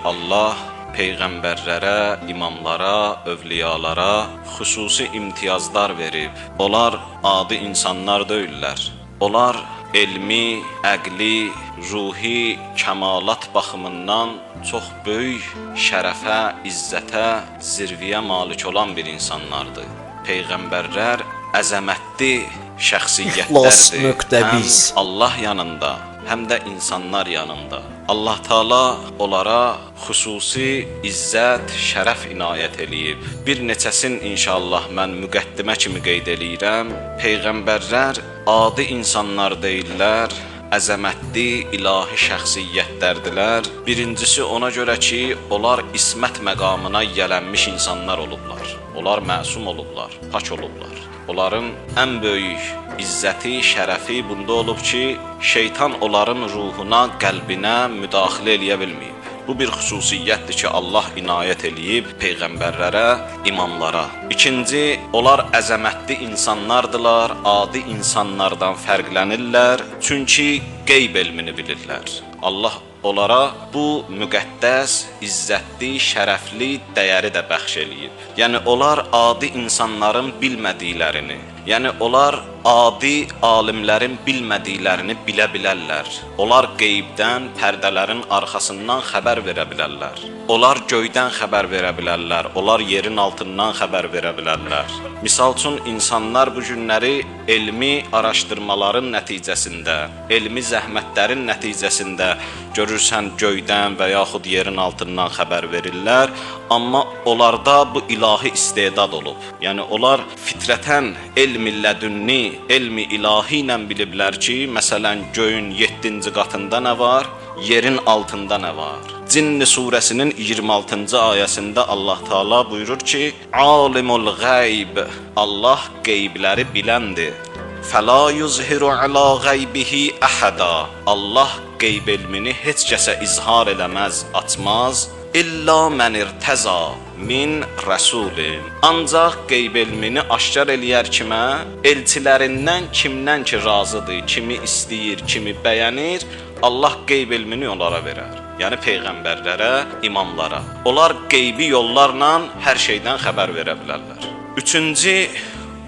Allah peyğəmbərlərə, imamlara, övliyalara xüsusi imtiyazlar verib. Onlar adi insanlar deyillər. Onlar elmi, əqli, ruhi, kəmalat baxımından çox böyük şərəfə, izzətə, zirviyə malik olan bir insanlardır. Peyğəmbərlər əzəmətli şəxsiyyətlərdir. Həm Allah yanında, həm də insanlar yanında. Allah Taala onlara xüsusi izzət, şərəf inayət eləyib. Bir neçəsin inşallah mən müqəddimə kimi qeyd eləyirəm. Peyğəmbərlər adi insanlar deyillər, əzəmətli ilahi şəxsiyyətlərdilər. Birincisi ona görə ki, onlar ismət məqamına yiyələnmiş insanlar olublar. Onlar məsum olublar, pak olublar. Onların ən böyük izzəti, şərəfi bunda olub ki, şeytan onların ruhuna, qəlbinə müdaxilə eləyə bilməyib. Bu bir xüsusiyyətdir ki, Allah inayət eləyib peyğəmbərlərə, imamlara. İkinci, onlar əzəmətli insanlardılar, adi insanlardan fərqlənirlər, çünki qeyb elmini bilirlər. Allah onlara bu müqəddəs, izzətli, şərəfli dəyəri də bəxş eləyib. Yəni, onlar adi insanların bilmədiklərini, yəni onlar adi alimlərin bilmədiklərini bilə bilərlər. Onlar qeybdən, pərdələrin arxasından xəbər verə bilərlər. Onlar göydən xəbər verə bilərlər. Onlar yerin altından xəbər verə bilərlər. Misal üçün, insanlar bu günləri elmi araşdırmaların nəticəsində, elmi zəhmətlərin nəticəsində görürsən göydən və yaxud yerin altından xəbər verirlər. Amma onlarda bu ilahi istedad olub. Yəni, onlar fitrətən elm-i lədünni, elm-i ilahi ilə biliblər ki, məsələn, göyün 7-ci qatında nə var, yerin altında nə var. Cinn surəsinin 26-cı ayəsində Allah Taala buyurur ki, Alimul qeyb, Allah qeybləri biləndir. Fəla yuzhiru ala qeybihi əhəda, Allah qeyb elmini heç kəsə izhar eləməz, açmaz. İlla mən irtəza min rəsulin. Ancaq qeyb elmini aşkar eləyər kimə? Elçilərindən kimdən ki razıdır, kimi istəyir, kimi bəyənir, Allah qeyb elmini onlara verər. Yəni peyğəmbərlərə, imamlara. Onlar qeybi yollarla hər şeydən xəbər verə bilərlər. Üçüncü,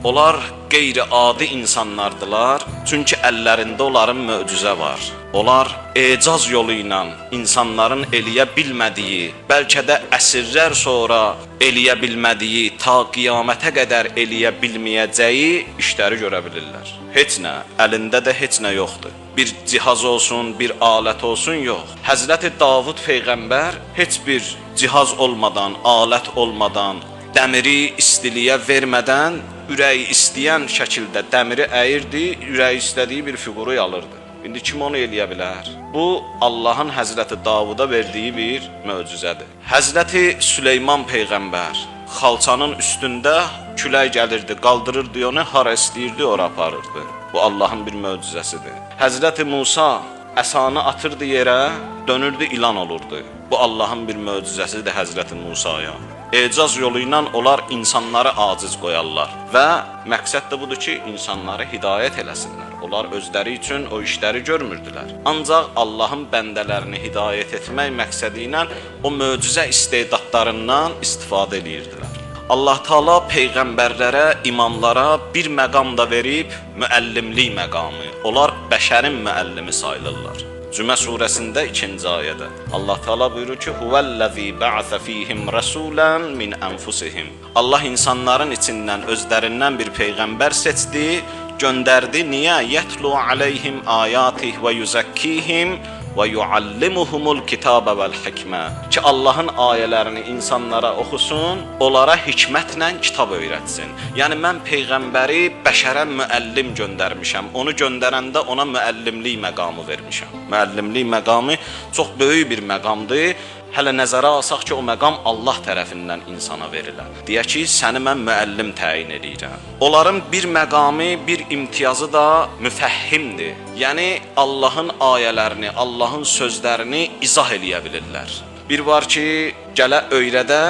onlar qeyri-adi insanlardılar, çünki əllərində onların möcüzə var. Onlar ecaz yolu ilə insanların eləyə bilmədiyi, bəlkə də əsrlər sonra eləyə bilmədiyi, ta qiyamətə qədər eləyə bilməyəcəyi işləri görə bilirlər. Heç nə, əlində də heç nə yoxdur. Bir cihaz olsun, bir alət olsun, yox. Həzrəti Davud Peyğəmbər heç bir cihaz olmadan, alət olmadan, dəmiri istiliyə vermədən, ürəyi istəyən şəkildə dəmiri əyirdi, ürəyi istədiyi bir fiquru alırdı. İndi kim onu eləyə bilər? Bu, Allahın Həzrəti Davuda verdiyi bir möcüzədir. Həzrəti Süleyman Peyğəmbər xalçanın üstündə külək gəlirdi, qaldırırdı onu, hara istəyirdi, ora aparırdı. Bu, Allahın bir möcüzəsidir. Həzrəti Musa əsanı atırdı yerə, dönürdü, ilan olurdu. Bu, Allahın bir möcüzəsidir Həzrəti Musaya. Ecaz yolu ilə onlar insanları aciz qoyarlar və məqsəd də budur ki, insanları hidayət eləsinlər. Onlar özləri üçün o işləri görmürdülər. Ancaq Allahın bəndələrini hidayət etmək məqsədi ilə o möcüzə istedadlarından istifadə edirdilər. Allah Taala peyğəmbərlərə, imamlara bir məqam da verib, müəllimlik məqamı. Onlar bəşərin müəllimi sayılırlar. Cümə surəsində 2-ci ayədə Allah Taala buyurur ki, Huvəl-ləzî bə'sə fīhim rəsulən min ənfusihim. Allah insanların içindən, özlərindən bir peyğəmbər seçdi, göndərdi. Niyə? Yətlu aleyhim ayatih və yüzəkkihim və yuallimuhumul kitabə vəl-hikmə. Ki, Allahın ayələrini insanlara oxusun, onlara hikmətlə kitab öyrətsin. Yəni, mən peyğəmbəri bəşərə müəllim göndərmişəm. Onu göndərəndə ona müəllimlik məqamı vermişəm. Müəllimlik məqamı çox böyük bir məqamdır. Hələ nəzərə alsaq ki, o məqam Allah tərəfindən insana verilən. Deyək ki, səni mən müəllim təyin edirəm. Onların bir məqamı, bir imtiyazı da müfəhhimdir. Yəni, Allahın ayələrini, Allahın sözlərini izah eləyə bilirlər. Bir var ki, gələ öyrədə,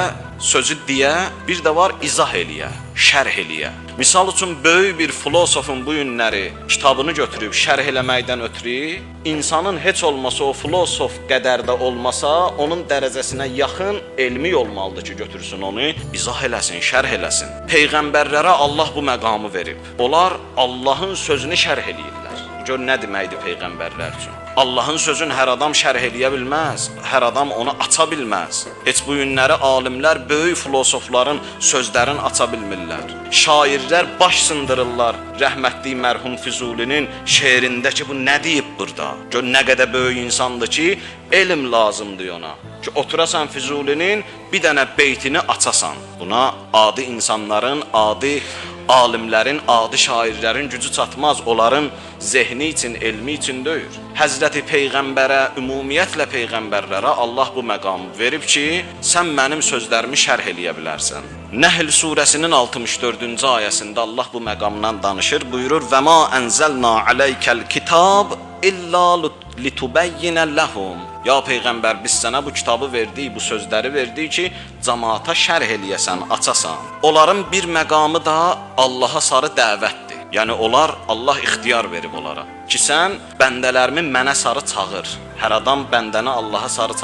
sözü deyə, bir də var izah eləyə, şərh eləyə. Misal üçün böyük bir filosofun bu günləri kitabını götürüb şərh eləməkdən ötürü insanın heç olmasa o filosof qədər də olmasa onun dərəcəsinə yaxın elmi olmalıdır ki, götürsün onu, izah eləsin, şərh eləsin. Peyğəmbərlərə Allah bu məqamı verib. Onlar Allahın sözünü şərh eləyirlər. Gör nə deməkdir peyğəmbərlər üçün. Allahın sözünü hər adam şərh eləyə bilməz, hər adam onu aça bilməz. Heç bu günləri alimlər böyük filosofların sözlərini aça bilmirlər. Şairlər baş sındırırlar rəhmətli mərhum Füzulinin şeirində ki, bu nə deyib burada? Gör nə qədər böyük insandır ki, elm lazımdır ona. Ki oturasan Füzulinin bir dənə beytini açasan. Buna adi insanların, adi alimlərin, adi şairlərin gücü çatmaz. Onların zehni üçün, elmi üçün deyil. Həzrəti Peyğəmbərə, ümumiyyətlə Peyğəmbərlərə Allah bu məqamı verib ki, sən mənim sözlərimi şərh eləyə bilərsən. Nəhl surəsinin 64-cü ayəsində Allah bu məqamdan danışır, buyurur: "Və ma ənzəlna aleykəl kitab illa litubayyinə ləhum." Ya Peyğəmbər, biz sənə bu kitabı verdik, bu sözləri verdik ki, cəmaata şərh eləyəsən, açasan. Onların bir məqamı da Allaha sarı dəvətdir. Yəni onlar, Allah ixtiyar verib onlara ki, sən bəndələrimi mənə sarı çağır. Hər adam bəndəni Allaha sarı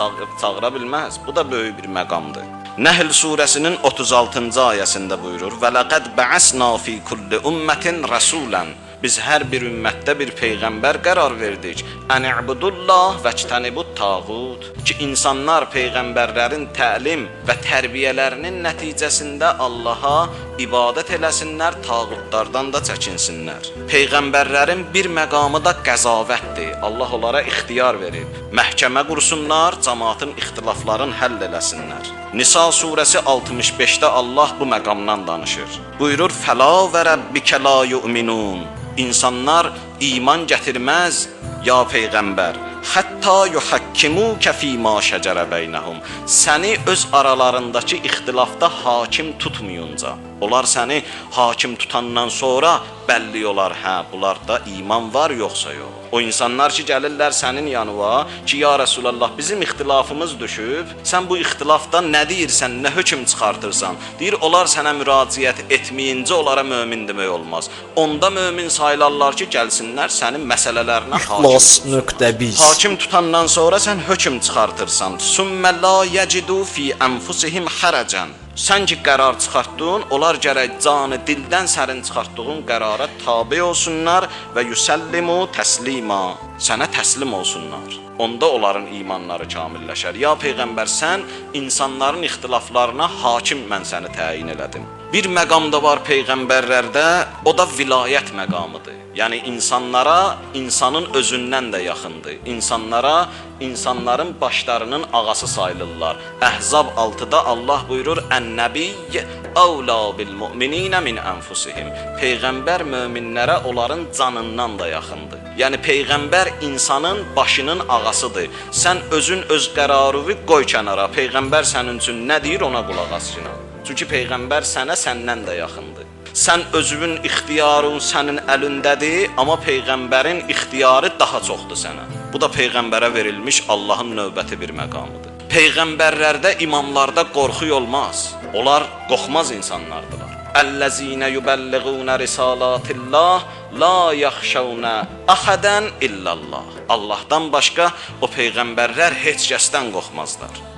çağıra bilməz. Bu da böyük bir məqamdır. Nəhl surəsinin 36-cı ayəsində buyurur: "Və laqad ba'asna fi kulli ummatin rasulan." Biz hər bir ümmətdə bir peyğəmbər qərar verdik. Ən'budullah və ictənibut tağut. Ki insanlar peyğəmbərlərin təlim və tərbiyələrinin nəticəsində Allaha ibadət eləsinlər, tağutlardan da çəkinsinlər. Peyğəmbərlərin bir məqamı da qəzavətdir. Allah onlara ixtiyar verib. Məhkəmə qursunlar, cəmaatın ixtilaflarını həll eləsinlər. Nisa surəsi 65-də Allah bu məqamdan danışır. Buyurur: "Fəla və rabbikə la yu'minun." İnsanlar iman gətirməz, ya Peyğəmbər, hətta yuhakkimuka fima şəcərə beynəhum. Səni öz aralarındakı ixtilafda hakim tutmayınca. Onlar səni hakim tutandan sonra bəlli olar, hə, bunlarda iman var yoxsa yox. O insanlar ki gəlirlər sənin yanına ki, ya Rəsulallah, bizim ixtilafımız düşüb, sən bu ixtilafdan nə deyirsən, nə hökm çıxartırsan? Deyir, onlar sənə müraciət etməyincə onlara mömin demək olmaz. Onda mömin sayılarlar ki, gəlsinlər sənin məsələlərinə hakim tutandan sonra sən hökm çıxartırsan. Sümmə la yecidu fi ənfusihim hərəcən. Sən ki qərar çıxartdın, onlar gərək canı dildən sənin çıxartdığın qərara tabi olsunlar və yüsəllimu təslima. Sənə təslim olsunlar. Onda onların imanları kamilləşər. Ya Peyğəmbər, sən insanların ixtilaflarına hakim mən səni təyin elədim. Bir məqam da var Peyğəmbərlərdə, o da vilayət məqamıdır. Yəni insanlara, insanın özündən də yaxındır. İnsanlara, insanların başlarının ağası sayılırlar. Əhzab 6-da Allah buyurur: "Ən-nəbiyy əvla bil mu'mininə min ənfusihim." Peyğəmbər möminlərə onların canından da yaxındır. Yəni Peyğəmbər insanın başının ağasıdır. Sən özün öz qərarını qoy kənara. Peyğəmbər sənin üçün nə deyir, ona qulaq as. Çünki Peyğəmbər sənə səndən də yaxındır. Sən özünün ixtiyarın sənin əlindədir, amma Peyğəmbərin ixtiyarı daha çoxdur sənə. Bu da Peyğəmbərə verilmiş Allahın növbəti bir məqamıdır. Peyğəmbərlərdə, imamlarda qorxu olmaz. Onlar qorxmaz insanlardılar. Əllezine yubelliğuna risalatillah la yaxşavna ahadan illallah. Allahdan başqa o peyğəmbərlər heç kəsdən qorxmazlar.